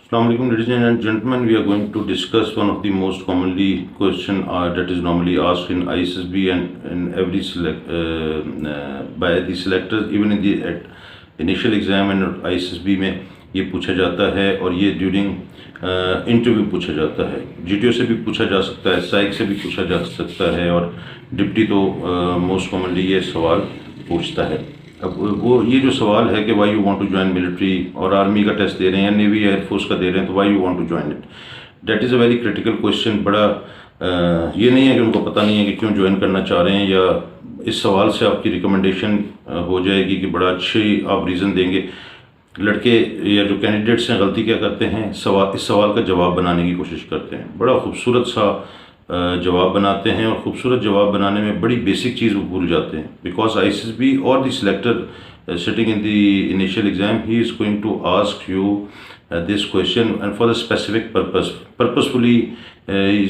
Assalamualaikum, ladies and gentlemen. We are going to discuss one of the most commonly question that is normally asked in ISSB and in every by the selectors, even in the initial exam and ISSB में ये पूछा जाता है और ये during interview पूछा जाता है। GTO से भी पूछा जा सकता है, साइक से भी पूछा जा सकता है और डिप्टी तो मोस्ट कॉमनली ये सवाल पूछता है। अब वो ये जो सवाल है कि why you want to join military और आर्मी का टेस्ट दे रहे हैं या नेवी एयरफोर्स का दे रहे हैं तो why you want to join it, that is a very critical question. बड़ा ये नहीं है कि उनको पता नहीं है कि क्यों ज्वाइन करना चाह रहे हैं, या इस सवाल से आपकी रिकमेंडेशन हो जाएगी कि बड़ा अच्छी आप रीज़न देंगे। लड़के या जो कैंडिडेट्स हैं गलती क्या करते हैं, इस सवाल का जवाब बनाने की कोशिश करते हैं, बड़ा खूबसूरत सा जवाब बनाते हैं और ख़ूबसूरत जवाब बनाने में बड़ी बेसिक चीज़ वो भूल जाते हैं। बिकॉज ISSB और the selector sitting in the initial exam he is going to ask you this question and for the specific purpose, purposefully he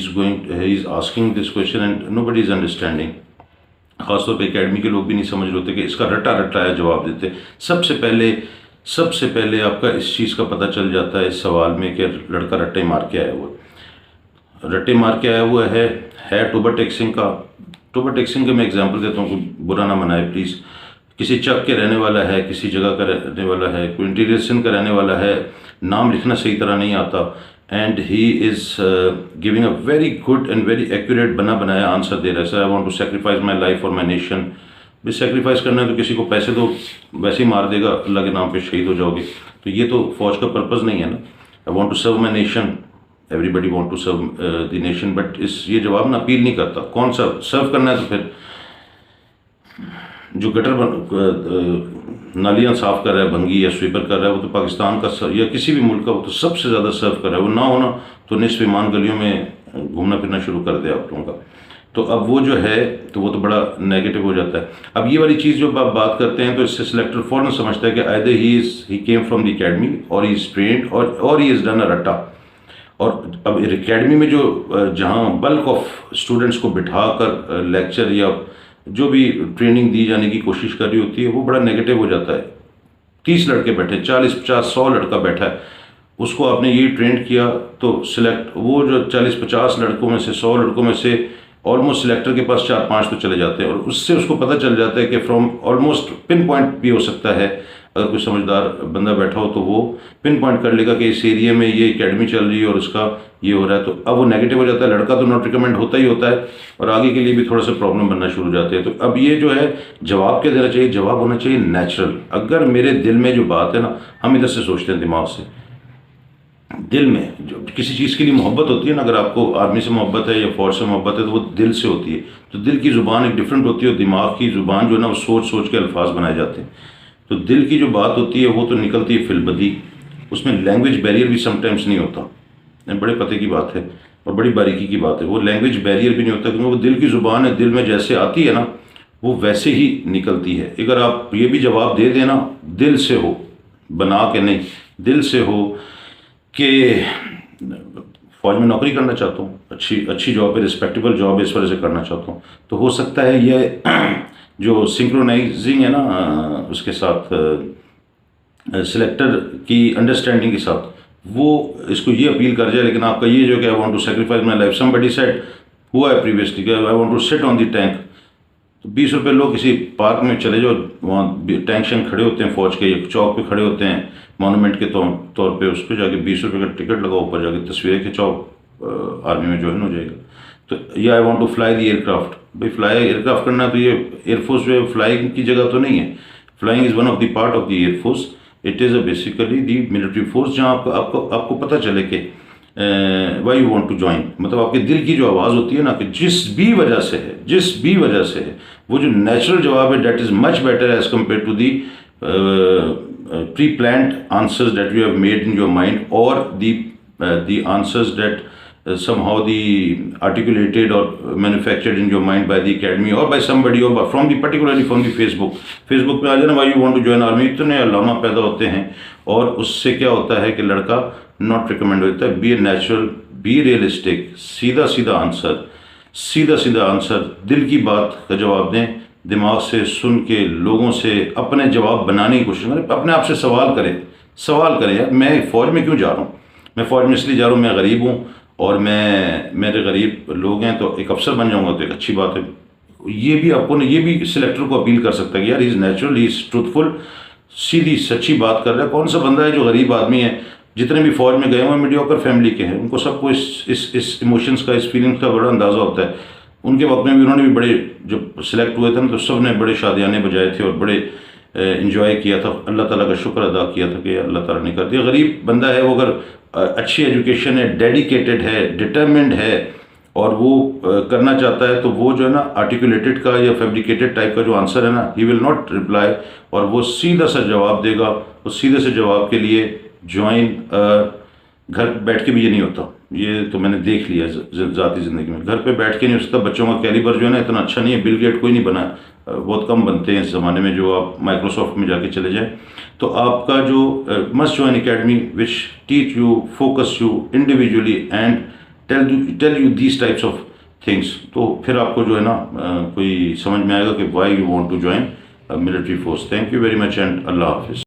is asking this question and nobody is understanding. ख़ासतौर पर academy के लोग भी नहीं समझ रहे होते कि इसका रटा रटाया जवाब देते। सबसे पहले आपका इस चीज़ का पता चल जाता है इस सवाल में कि लड़का रट्टे मार के आया हुआ रट्टे मार के आया हुआ है टोबर टेक्सिंग का। टोबर टेक्सिंग का मैं एग्जांपल देता हूँ, कोई बुरा ना मनाए प्लीज़। किसी चक के रहने वाला है, किसी जगह का रहने वाला है, कोई इंटीरियर का रहने वाला है, नाम लिखना सही तरह नहीं आता and he is giving a very good and very accurate बना बनाया आंसर दे रहा है। Sir I want to sacrifice my life for my nation. भी सेक्रीफाइस करना है तो किसी को पैसे दो, वैसे ही मार देगा, अल्लाह के नाम पे शहीद हो जाओगे। तो ये तो फौज का पर्पज़ नहीं है ना। I want to serve my nation, everybody want to serve the nation, but ये जवाब ना अपील नहीं करता। कौन सा सर्व करना है तो फिर जो गटर नालियाँ साफ़ कर रहा है, भंगी या स्वीपर कर रहा है, वो तो पाकिस्तान का या किसी भी मुल्क का वो तो सबसे ज़्यादा सर्व कर रहा है। वो ना होना तो निस्फ ईमान गलियों में घूमना फिरना शुरू कर दे आप लोगों का। तो अब वो जो है तो वो तो बड़ा नेगेटिव हो जाता है। अब ये वाली चीज़ जो आप बात करते हैं तो इससे सिलेक्टर फ़ौरन समझता है कि either he came from the academy और ही इज़ ट्रेंड और ही इज़ डन अ रट्टा। और अब एकेडमी में जो जहाँ बल्क ऑफ स्टूडेंट्स को बिठा कर लेक्चर या जो भी ट्रेनिंग दी जाने की कोशिश कर रही होती है वो बड़ा नेगेटिव हो जाता है। 30 लड़के बैठे, 40, 50, 100 लड़का बैठा है, उसको आपने ये ट्रेंड किया तो सिलेक्ट वो जो 40-50 लड़कों में से 100 लड़कों में से ऑलमोस्ट सिलेक्टर के पास 4-5 तो चले जाते हैं और उससे उसको पता चल जाता है कि फ्रॉम ऑलमोस्ट पिन पॉइंट भी हो सकता है। अगर कोई समझदार बंदा बैठा हो तो वो पिन पॉइंट कर लेगा कि इस एरिया में ये एकेडमी चल रही है और उसका ये हो रहा है। तो अब वो नेगेटिव हो जाता है, लड़का तो नॉट रिकमेंड होता ही होता है और आगे के लिए भी थोड़ा सा प्रॉब्लम बनना शुरू हो जाते हैं। तो अब ये जो है जवाब क्या देना चाहिए, जवाब होना चाहिए नेचुरल। अगर मेरे दिल में जो बात है ना, हम इधर से सोचते हैं दिमाग से, दिल में जो किसी चीज़ के लिए मोहब्बत होती है ना, अगर आपको आर्मी से मोहब्बत है या फौज से मोहब्बत है तो वो दिल से होती है। तो दिल की ज़ुबान एक डिफरेंट होती है और दिमाग की ज़ुबान जो है ना वो सोच सोच के अल्फाज बनाए जाते हैं। तो दिल की जो बात होती है वो तो निकलती है फिलबदी, उसमें लैंग्वेज बैरियर भी समटाइम्स नहीं होता। बड़े पते की बात है और बड़ी बारीकी की बात है, वो लैंग्वेज बैरियर भी नहीं होता क्योंकि वो दिल की ज़ुबान है, दिल में जैसे आती है ना वो वैसे ही निकलती है। अगर आप ये भी जवाब दे देना दिल से हो, बना के नहीं, दिल से हो कि फौज में नौकरी करना चाहता हूँ, अच्छी जॉब है, रिस्पेक्टेबल जॉब है, इस वजह से करना चाहता हूँ, तो हो सकता है ये जो सिंक्रोनाइजिंग है ना उसके साथ सिलेक्टर की अंडरस्टैंडिंग के साथ वो इसको ये अपील कर जाए। लेकिन आपका ये जो कि I want to sacrifice my life, somebody said हुआ है previously I want to sit on the tank, तो 20 रुपये लो किसी पार्क में चले जाओ, वहाँ टैंक शैंक खड़े होते हैं फौज के, चौक पे खड़े होते हैं मोनूमेंट के तौर पे, उस पर जाके 20 रुपये का टिकट लगाओ, ऊपर जाके तस्वीरें खिंचाओ, आर्मी में ज्वाइन हो जाएगा। तो ये I want to fly the aircraft, भाई फ्लाई एयरक्राफ्ट करना है तो ये एयरफोर्स जो है फ्लाइंग की जगह तो नहीं है। Flying is one of the part of the air force, it is a basically the military force जहाँ आपको पता चले कि why you want to join, मतलब आपके दिल की जो आवाज़ होती है ना कि जिस भी वजह से है वो जो नेचुरल जवाब है that is much better as compared to the pre planned answers that you have made in your mind और the answers that somehow the articulated or manufactured in your mind by the academy or by somebody or from the particularly from the Facebook पे आ जाना why you want to join army, इतने अलामा पैदा होते हैं और उससे क्या होता है कि लड़का नॉट रिकमेंड होता है। Be a natural, be realistic, सीधा आंसर, दिल की बात का जवाब दें, दिमाग से सुन के लोगों से अपने जवाब बनाने की कोशिश करें, अपने आप से सवाल करें यार मैं फ़ौज में क्यों जा रहा हूँ, मैं फ़ौज में इसलिए जा रहा हूँ, मैं गरीब हूँ और मेरे गरीब लोग हैं, तो एक अफसर बन जाऊँगा तो एक अच्छी बात है। ये भी आपको ना, ये भी सिलेक्टर को अपील कर सकता है कि यार he is natural, he is truthful, सीधी सच्ची बात कर रहा है। कौन सा बंदा है जो गरीब आदमी है, जितने भी फौज में गए हुए मीडियोकर फैमिली के हैं, उनको सबको इस इमोशंस का, इस फीलिंग्स का बड़ा अंदाज़ा होता है। उनके वक्त में भी उन्होंने भी बड़े, जब सिलेक्ट हुए थे ना, तो सब ने बड़े शादियाने बजाए थे और बड़े इंजॉय किया था, अल्लाह ताला का शुक्र अदा किया था कि अल्लाह ताला ने कर दिया। गरीब बंदा है वो, अगर अच्छी एजुकेशन है, डेडिकेटेड है, डिटर्मिन्ड है और वो करना चाहता है, तो वो जो है ना आर्टिकुलेटेड का या फैब्रिकेटेड टाइप का जो आंसर है ना, ही विल नॉट रिप्लाई, और वो सीधा सा जवाब देगा। उस सीधे से जवाब के लिए ज्वाइन घर बैठ के भी ये नहीं होता, ये तो मैंने देख लिया ज़ाती ज़िंदगी में। घर पे बैठ के नहीं हो सकता, बच्चों का कैलिबर जो है ना इतना अच्छा नहीं है, बिल गेट कोई नहीं बना, बहुत कम बनते हैं इस ज़माने में। जो आप माइक्रोसॉफ्ट में जाके चले जाएं, तो आपका जो must join academy which teach you, focus you individually and tell you these types of things, तो फिर आपको जो है ना कोई समझ में आएगा कि why you want to join military force. Thank you very much and Allah हाफिज़।